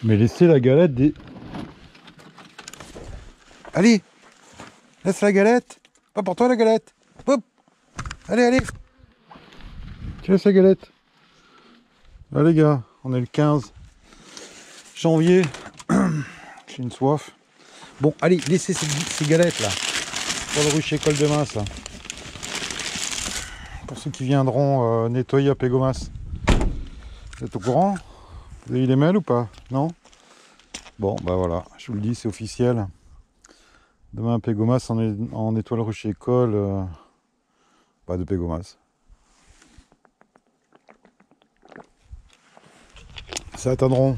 Mais laissez la galette des... Allez, laisse la galette. Pas pour toi la galette. Hop. Allez, allez. Tu laisses la galette. Là les gars, on est le 15 janvier. J'ai une soif. Bon, allez, laissez ces galettes là. Pour le rucher Col de Mas là. Pour ceux qui viendront nettoyer à Pégomas. Vous êtes au courant? Vous avez eu les mails ou pas? Non? Bon, bah voilà, je vous le dis, c'est officiel. Demain à Pégomas, en étoile rucher Col. Pas de Pégomas. Ça atteindront.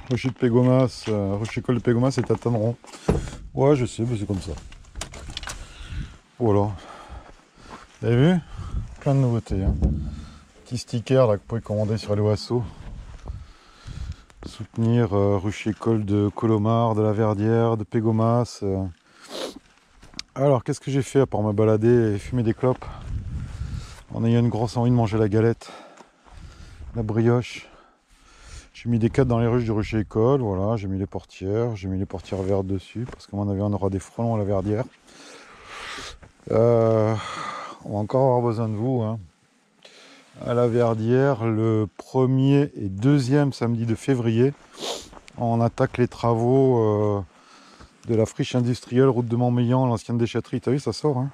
Rocher de Pégomas, Rocher Col de Pégomas, c'est atteindront. Ouais, je sais, mais c'est comme ça. Voilà. Vous avez vu? Plein de nouveautés. Hein. Petit sticker là que vous pouvez commander sur Helloasso. Soutenir Rucher Col de Colomar, de la Verdière, de Pégomas. Alors, qu'est-ce que j'ai fait à part me balader et fumer des clopes en ayant une grosse envie de manger la galette, la brioche. J'ai mis des cadres dans les ruches du Rucher Col, voilà, j'ai mis les portières vertes dessus, parce qu'à mon avis on aura des frelons à la Verdière. On va encore avoir besoin de vous, hein. À la Verdière, le 1er et 2e samedi de février, on attaque les travaux de la friche industrielle, route de Montmélian, l'ancienne déchetterie. T'as vu, ça sort, hein.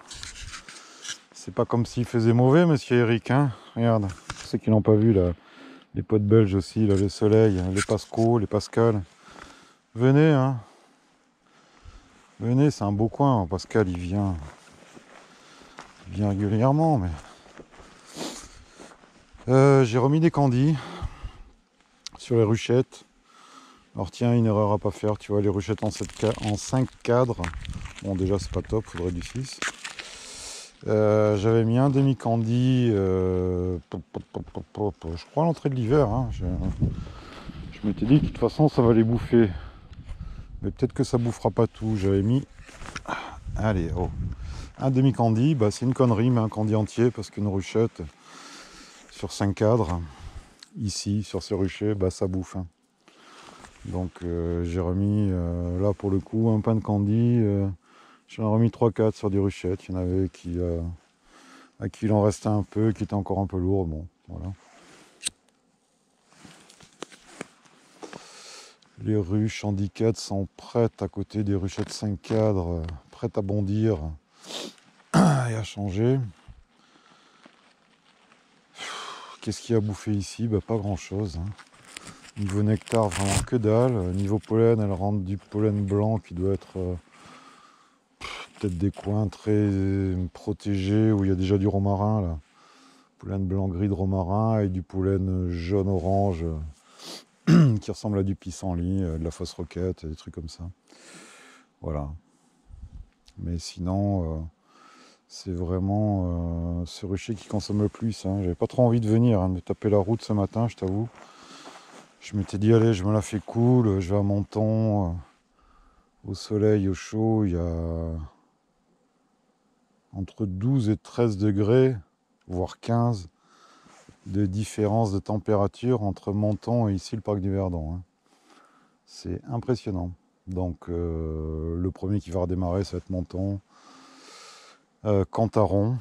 C'est pas comme s'il faisait mauvais, monsieur Eric, hein. Regarde, ceux qui l'ont pas vu, là. Les potes belges aussi, là, le soleil, les Pasco, les Pascal. Venez, hein. Venez, c'est un beau coin. Pascal, il vient régulièrement, mais... j'ai remis des candis sur les ruchettes. Alors tiens, une erreur à pas faire, tu vois, les ruchettes en 5 cadres. Bon, déjà, c'est pas top, faudrait du 6. J'avais mis un demi-candi, je crois à l'entrée de l'hiver, hein. Je m'étais dit que de toute façon ça va les bouffer, mais peut-être que ça bouffera pas tout. J'avais mis, allez, oh, un demi-candi, bah c'est une connerie, mais un candi entier, parce qu'une ruchette sur 5 cadres, ici, sur ce rucher, bah ça bouffe, hein. Donc j'ai remis, là pour le coup, un pain de candi, j'en ai remis 3-4 sur des ruchettes. Il y en avait qui... à qui il en restait un peu, qui était encore un peu lourd, bon, voilà. Les ruches handicap sont prêtes à côté des ruchettes 5 cadres, prêtes à bondir et à changer. Qu'est-ce qu'il y a à bouffer ici? Bah, pas grand chose, hein. Niveau nectar, vraiment que dalle. Niveau pollen, elle rentre du pollen blanc qui doit être peut-être des coins très protégés où il y a déjà du romarin là. Pollen blanc gris de romarin et du pollen jaune orange qui ressemble à du pissenlit, de la fausse roquette, des trucs comme ça. Voilà. Mais sinon, c'est vraiment ce rucher qui consomme le plus, hein. J'avais pas trop envie de venir, hein, de taper la route ce matin, je t'avoue. Je m'étais dit, allez, je me la fais cool, je vais à Menton, au soleil, au chaud, il y a entre 12 et 13 degrés, voire 15, de différence de température entre Menton et ici le parc du Verdon, hein. C'est impressionnant. Donc le premier qui va redémarrer, ça va être Menton, Cantaron,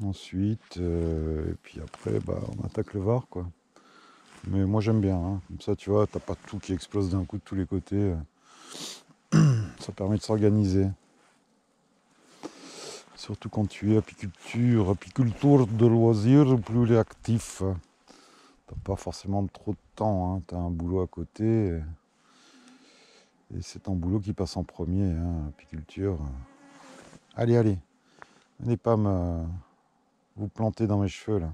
ensuite, et puis après, bah, on attaque le Var, quoi. Mais moi j'aime bien, hein. Comme ça, tu vois, t'as pas tout qui explose d'un coup de tous les côtés. Ça permet de s'organiser. Surtout quand tu es apiculteur de loisirs, plus actif. T'as pas forcément trop de temps, hein. T'as un boulot à côté. Et c'est ton boulot qui passe en premier, hein, apiculture. Allez, allez. Venez pas vous planter dans mes cheveux, là.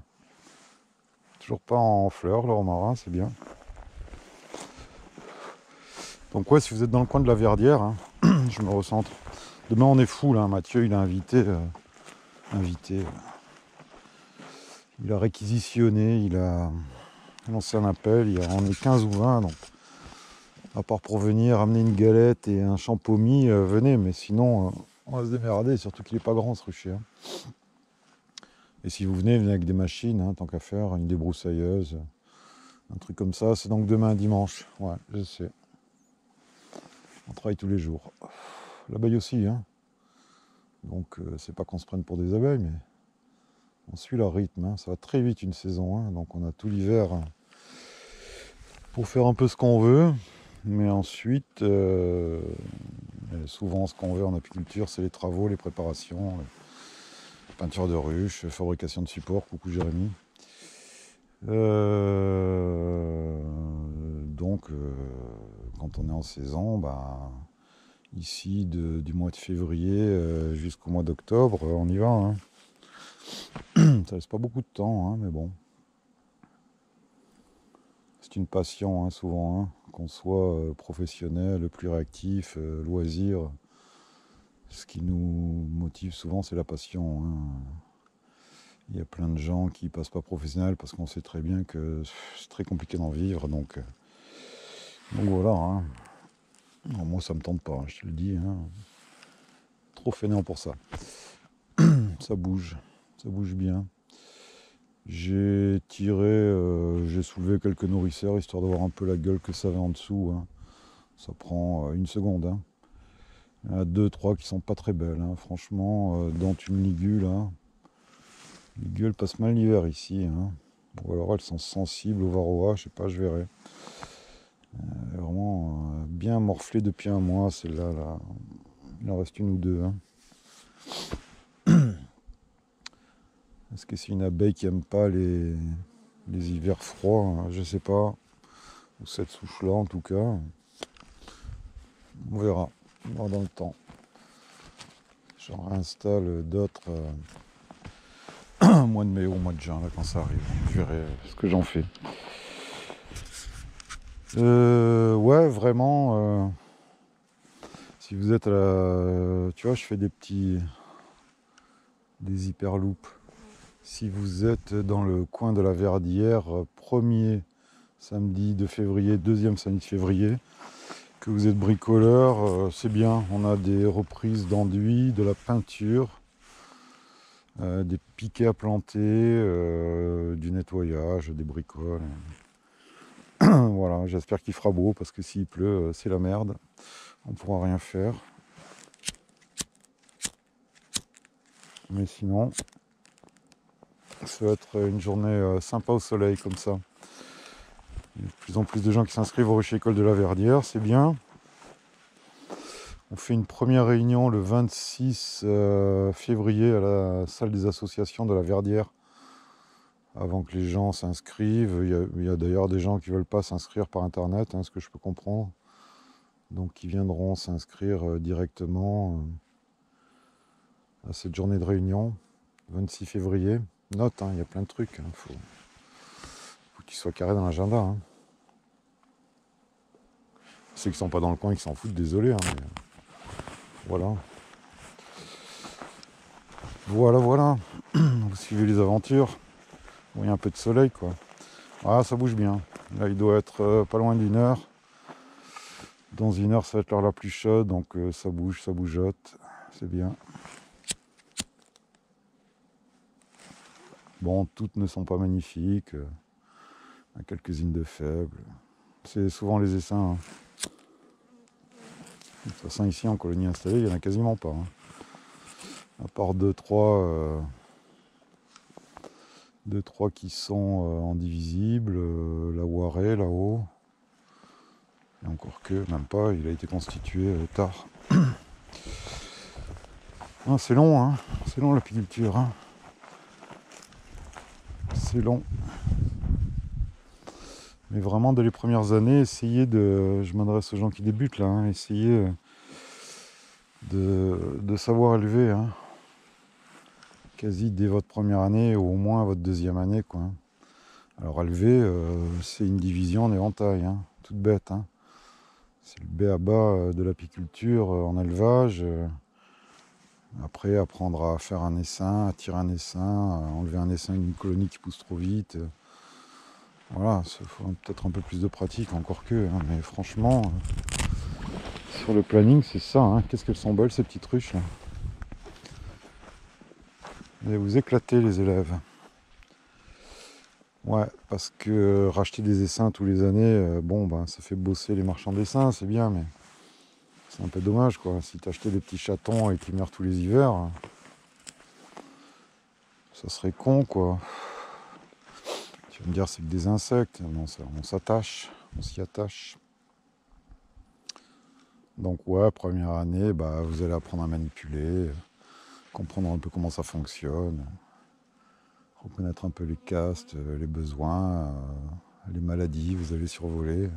Toujours pas en fleurs, le romarin, c'est bien. Donc ouais, si vous êtes dans le coin de la Verdière, hein, je me recentre. Demain, on est fou, là. Mathieu, il a invité. Il a réquisitionné, il a lancé un appel. On est 15 ou 20, donc à part pour venir amener une galette et un champomis, venez. Mais sinon, on va se démerder, surtout qu'il n'est pas grand, ce rucher, hein. Et si vous venez avec des machines, hein, tant qu'à faire, une débroussailleuse, Un truc comme ça, c'est donc demain dimanche. Ouais, je sais. On travaille tous les jours. L'abeille aussi, hein. Donc c'est pas qu'on se prenne pour des abeilles, mais on suit leur rythme. Hein. Ça va très vite une saison, hein. Donc on a tout l'hiver pour faire un peu ce qu'on veut. Mais ensuite, souvent ce qu'on veut en apiculture, c'est les travaux, les préparations, peinture de ruches, fabrication de supports. Coucou Jérémy. Donc, quand on est en saison, bah, ici du mois de février jusqu'au mois d'octobre, on y va. Hein. Ça laisse pas beaucoup de temps, hein, mais bon. C'est une passion, hein, souvent, hein, qu'on soit professionnel, plus réactif, loisir. Ce qui nous motive souvent, c'est la passion. Hein. Il y a plein de gens qui passent pas professionnels parce qu'on sait très bien que c'est très compliqué d'en vivre. Donc voilà. Hein. Non, moi, ça me tente pas, je te le dis. Hein. Trop fainéant pour ça. Ça bouge bien. J'ai j'ai soulevé quelques nourrisseurs histoire de voir un peu la gueule que ça avait en dessous. Hein. Ça prend une seconde. Hein. Il y en a 2-3 qui sont pas très belles. Hein. Franchement, dont une ligule. Hein. Les gueules passent mal l'hiver ici. Hein. Ou alors elles sont sensibles au varroa, je sais pas, je verrai. Vraiment bien morflée depuis un mois, celle-là. Là. Il en reste une ou deux. Hein. Est-ce que c'est une abeille qui aime pas les hivers froids? Hein, je sais pas. Ou cette souche-là en tout cas. On verra. On verra dans le temps. J'en réinstalle d'autres au mois de mai ou au mois de juin, là, quand ça arrive. Je verrai ce que j'en fais. Ouais, vraiment. Si vous êtes à la... Tu vois, je fais des hyperloops. Si vous êtes dans le coin de la Verdière, premier samedi de février, deuxième samedi de février, que vous êtes bricoleur, c'est bien. On a des reprises d'enduit, de la peinture, des piquets à planter, du nettoyage, des bricoles. Voilà, j'espère qu'il fera beau parce que s'il pleut, c'est la merde. On ne pourra rien faire. Mais sinon, ça va être une journée sympa au soleil comme ça. Il y a de plus en plus de gens qui s'inscrivent au Rucher École de la Verdière, c'est bien. On fait une première réunion le 26 février à la salle des associations de la Verdière. Avant que les gens s'inscrivent. Il y a d'ailleurs des gens qui ne veulent pas s'inscrire par internet, hein, ce que je peux comprendre. Donc ils viendront s'inscrire directement à cette journée de réunion, 26 février. Note, hein, il y a plein de trucs. Hein, faut qu'ils soient carrés dans l'agenda. Hein. Ceux qui ne sont pas dans le coin, qui s'en foutent, désolé. Hein, mais voilà. Voilà. Vous suivez les aventures. Bon, il y a un peu de soleil, quoi. Ah, ça bouge bien. Là, il doit être pas loin d'une heure. Dans une heure, ça va être l'heure la plus chaude, donc ça bouge, ça bougeote. C'est bien. Bon, toutes ne sont pas magnifiques. Il y a quelques-unes de faibles. C'est souvent les essaims. Hein. De toute façon, ici, en colonie installée, il n'y en a quasiment pas. Hein. À part 2-3 qui sont en indivisibles. La Warée, là-haut. Et encore que, même pas, il a été constitué tard. Ah, c'est long, hein. C'est long l'apiculture. Hein. C'est long. Mais vraiment, dès les premières années, essayez de... Je m'adresse aux gens qui débutent, là. Hein, essayez de savoir élever. Hein. Quasi dès votre première année, ou au moins votre deuxième année, quoi. Hein. Alors, élever, c'est une division en éventail. Hein. Toute bête, hein. C'est le b.a.-ba de l'apiculture en élevage. Après, apprendre à faire un essaim, à tirer un essaim, à enlever un essaim d'une colonie qui pousse trop vite. Voilà, il faut peut-être un peu plus de pratique, encore que. Hein, mais franchement, sur le planning, c'est ça. Hein. Qu'est-ce qu'elles sont belles, ces petites ruches, là. Vous allez vous éclater, les élèves. Ouais, parce que racheter des essaims tous les années, bon, ben, ça fait bosser les marchands d'essaims, c'est bien, mais c'est un peu dommage, quoi. Si t'achetais des petits chatons et qu'ils meurent tous les hivers, ça serait con, quoi. Tu vas me dire, c'est que des insectes. Non, on s'attache, on s'y attache. Donc, ouais, première année, bah, vous allez apprendre à manipuler, comprendre un peu comment ça fonctionne, reconnaître un peu les castes, les besoins, les maladies, vous allez survoler.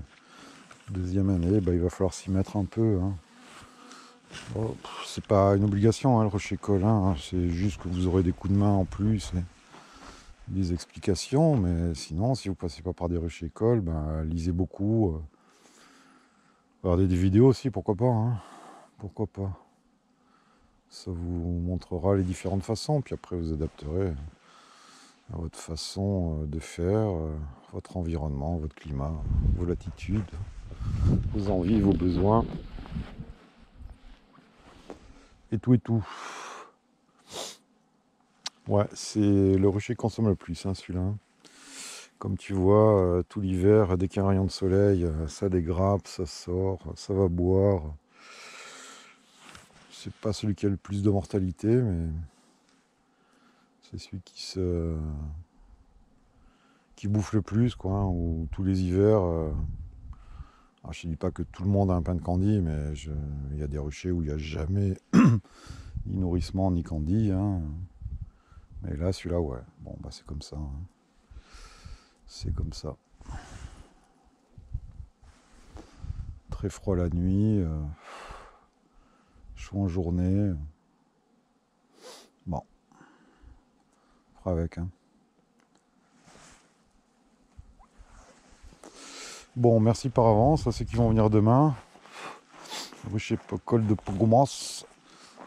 Deuxième année, bah, il va falloir s'y mettre un peu. Hein. Bon, c'est pas une obligation, hein, le rocher Colin, hein, c'est juste que vous aurez des coups de main en plus et des explications, mais sinon, si vous passez pas par des rushs écoles, ben, lisez beaucoup. Regardez des vidéos aussi, pourquoi pas. Hein, pourquoi pas. Ça vous montrera les différentes façons, puis après vous adapterez à votre façon de faire, votre environnement, votre climat, vos latitudes, vos envies, vos besoins. Et tout et tout. Ouais, c'est le rucher qui consomme le plus, hein, celui-là. Comme tu vois, tout l'hiver, dès qu'il y a un rayon de soleil, ça dégrappe, ça sort, ça va boire. C'est pas celui qui a le plus de mortalité, mais c'est celui qui bouffe le plus, quoi. Hein, où tous les hivers. Alors je ne dis pas que tout le monde a un pain de candy, mais il y a des ruchers où il n'y a jamais ni nourrissement ni candy. Hein. Mais là, celui-là, ouais. Bon, bah c'est comme ça. Hein. C'est comme ça. Très froid la nuit, chaud en journée. Bon, on fera avec. Hein. Bon, merci par avance à ceux qui vont venir demain. Rucher col de Pogomans.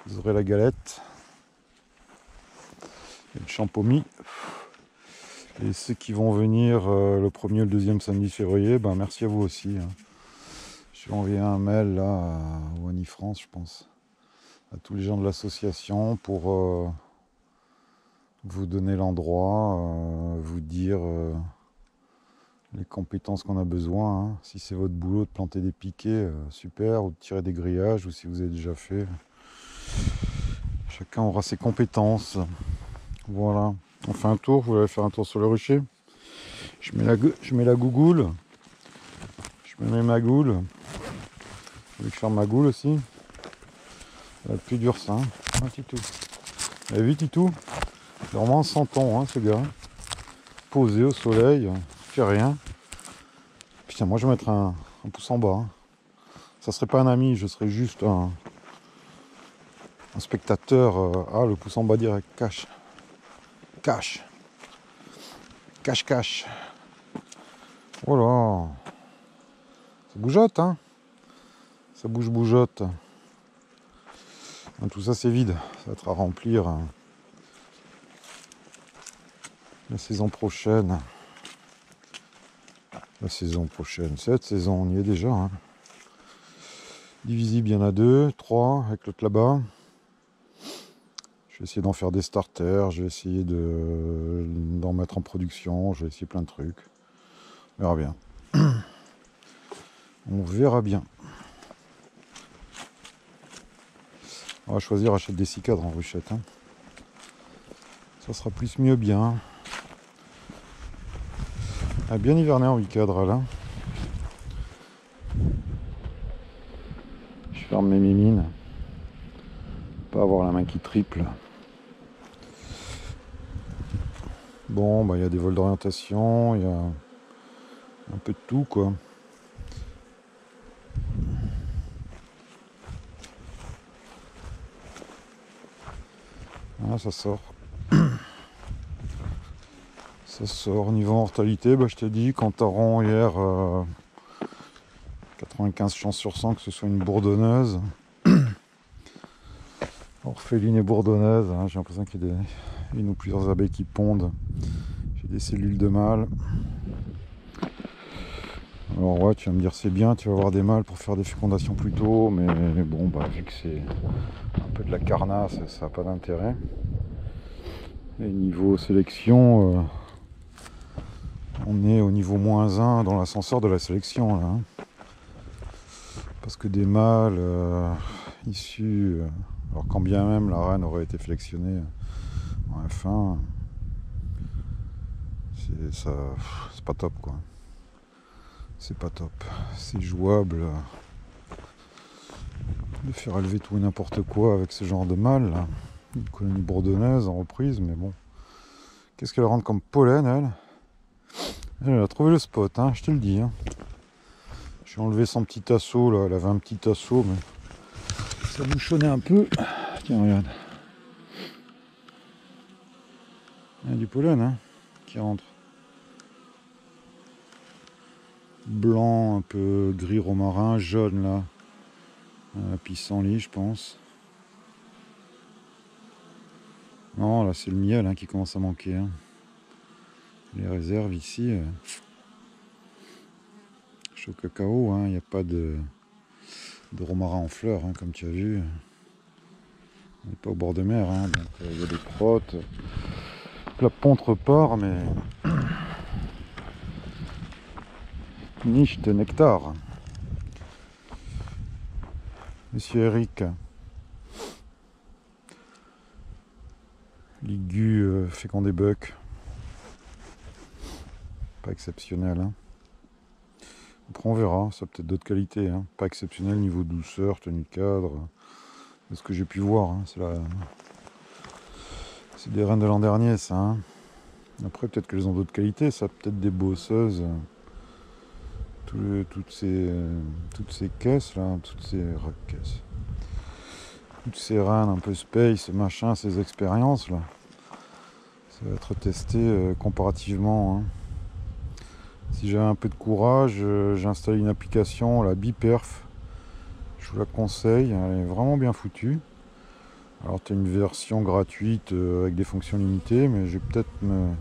Vous aurez la galette. Et le champomis. Et ceux qui vont venir le 1er et le 2e samedi février, ben merci à vous aussi. Hein. Je vais envoyer un mail là à Wani France, je pense, à tous les gens de l'association pour vous donner l'endroit, vous dire les compétences qu'on a besoin. Hein. Si c'est votre boulot de planter des piquets, super, ou de tirer des grillages, ou si vous avez déjà fait. Chacun aura ses compétences. Voilà. On fait un tour, vous voulez faire un tour sur le rucher. Je mets la gougoule. Je me mets ma goule. Je vais faire ma goule aussi. Ça va être plus dur ça. Hein. Un titou. Vous avez vu Titou? C'est vraiment un santon hein, ce gars. Posé au soleil, fait rien. Putain, moi je vais mettre un pouce en bas. Hein. Ça serait pas un ami, je serais juste un spectateur. Ah, le pouce en bas direct. Cache. Cache. Cache, cache. Oh là. Ça bougeotte, hein. Ça bougeotte. Tout ça c'est vide. Ça va être à remplir la saison prochaine. La saison prochaine. Cette saison, on y est déjà. Hein. Divisible, il y en a 2, 3 avec l'autre là-bas. Je vais essayer d'en faire des starters. Je vais essayer d'en mettre en production. Je vais essayer plein de trucs. On verra bien. On verra bien. On va choisir, achète des 6 cadres en ruchette. Hein. Ça sera plus mieux bien. Ah, bien hiverné en 8 cadres là. Je ferme mes mimines. Pas avoir la main qui triple. Bon, bah il y a des vols d'orientation, il y a un peu de tout quoi. Ah, ça sort. Ça sort. Niveau mortalité, bah, je t'ai dit, quand t'as rond hier, 95 chances sur 100 que ce soit une bourdonneuse. Orpheline et bourdonneuse, hein, j'ai l'impression qu'il y a une ou plusieurs abeilles qui pondent. J'ai des cellules de mâles. Alors ouais, tu vas me dire c'est bien, tu vas avoir des mâles pour faire des fécondations plus tôt, mais bon, bah, vu que c'est un peu de la carnasse, ça n'a pas d'intérêt. Et niveau sélection, On est au niveau -1 dans l'ascenseur de la sélection là. Parce que des mâles issus, alors quand bien même la reine aurait été sélectionnée en F1, c'est pas top quoi. C'est pas top. C'est jouable de faire élever tout et n'importe quoi avec ce genre de mâle là. Une colonie bourdonnaise en reprise, mais bon. Qu'est-ce qu'elle rentre comme pollen elle? Elle a trouvé le spot, hein, je te le dis. Hein. J'ai enlevé son petit assaut là, elle avait un petit assaut, mais ça bouchonnait un peu. Tiens, regarde. Il y a du pollen hein, qui rentre. Blanc, un peu gris romarin, jaune là. Pissenlit, je pense. Non, là c'est le miel hein, qui commence à manquer. Hein. Les réserves ici, chaud cacao, il n'y a pas de romarin en fleurs, hein, comme tu as vu. On n'est pas au bord de mer, hein, donc il y a des crottes. La ponte repart, mais niche de nectar. Monsieur Eric, Ligu fécond des bucks. Pas exceptionnel. Hein. Après on verra, ça a peut-être d'autres qualités. Hein. Pas exceptionnel niveau douceur, tenue de cadre. C'est ce que j'ai pu voir. Hein. C'est des reines de l'an dernier ça. Hein. Après peut-être qu'elles ont d'autres qualités. Ça a peut-être des bosseuses. Toutes ces caisses là, toutes ces reines un peu space, machin, ces expériences là. Ça va être testé comparativement. Hein. Si j'avais un peu de courage, j'ai installé une application, la Biperf. Je vous la conseille, elle est vraiment bien foutue. Alors tu as une version gratuite avec des fonctions limitées, mais je vais peut-être me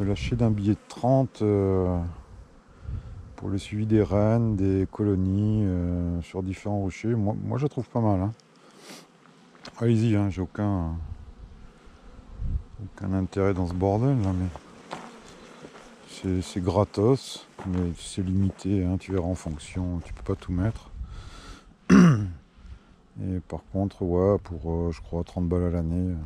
lâcher d'un billet de 30 pour le suivi des reines, des colonies sur différents rochers. Moi je la trouve pas mal. Hein. Allez-y, hein, j'ai aucun intérêt dans ce bordel là, mais c'est gratos, mais c'est limité, hein, tu verras en fonction, tu peux pas tout mettre. Et par contre, ouais, pour je crois 30 balles à l'année.